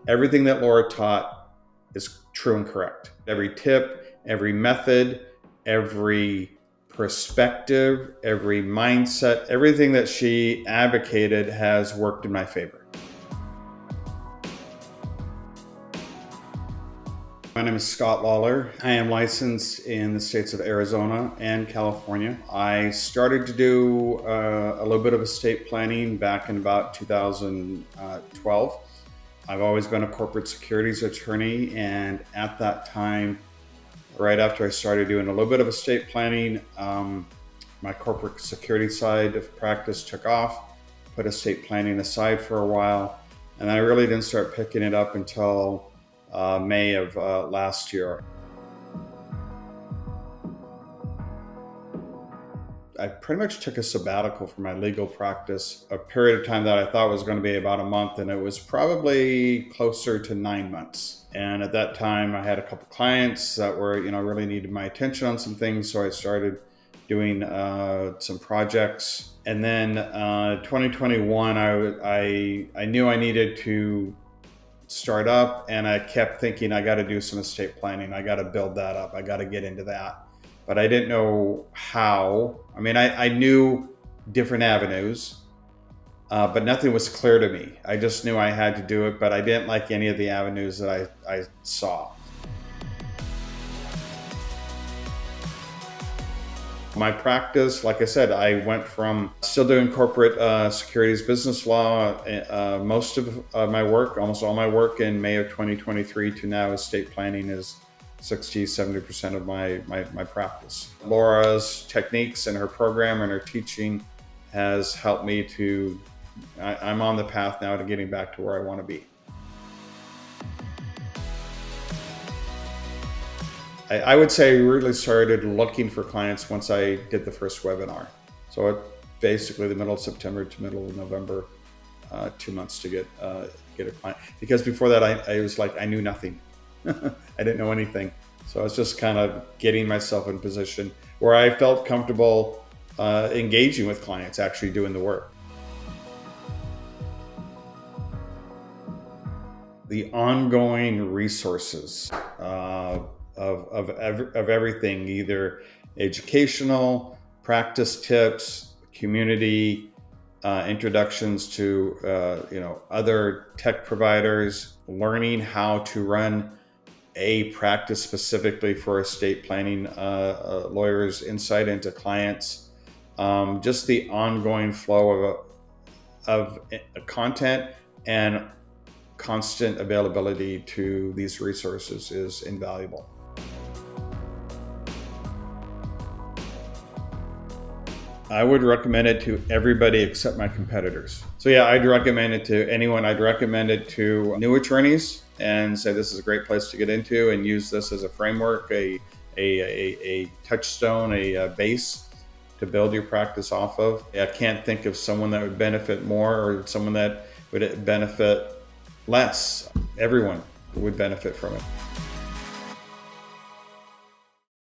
everything that Laura taught is true and correct. Every tip, every method, every perspective, every mindset, everything that she advocated has worked in my favor. My name is Scott Lawler. I am licensed in the states of Arizona and California. I started to do a little bit of estate planning back in about 2012. I've always been a corporate securities attorney, and at that time, right after I started doing a little bit of estate planning, my corporate security side of practice took off, put estate planning aside for a while, and I really didn't start picking it up until May of last year. I pretty much took a sabbatical from my legal practice, a period of time that I thought was going to be about a month, and it was probably closer to 9 months. And at that time, I had a couple clients that were, really needed my attention on some things, so I started doing some projects. And then 2021, I knew I needed to start up, and I kept thinking, I got to do some estate planning. I got to build that up. I got to get into that. But I didn't know how. I mean, I knew different avenues, but nothing was clear to me. I just knew I had to do it, but I didn't like any of the avenues that I saw. My practice, like I said, I went from still doing corporate securities business law, most of my work, almost all my work in May of 2023 to now estate planning is 60-70% of my practice. Laura's techniques and her program and her teaching has helped me to, I'm on the path now to getting back to where I want to be. I would say I really started looking for clients once I did the first webinar. So it basically the middle of September to middle of November, 2 months to get a client. Because before that, I was like, I knew nothing. I didn't know anything. So I was just kind of getting myself in position where I felt comfortable engaging with clients, actually doing the work. The ongoing resources of everything, either educational, practice tips, community, introductions to other tech providers, learning how to run a practice specifically for estate planning, lawyers' insight into clients, just the ongoing flow of content and constant availability to these resources is invaluable. I would recommend it to everybody except my competitors. So yeah, I'd recommend it to anyone. I'd recommend it to new attorneys and say this is a great place to get into and use this as a framework, a touchstone, a base to build your practice off of. I can't think of someone that would benefit more or someone that would benefit less. Everyone would benefit from it.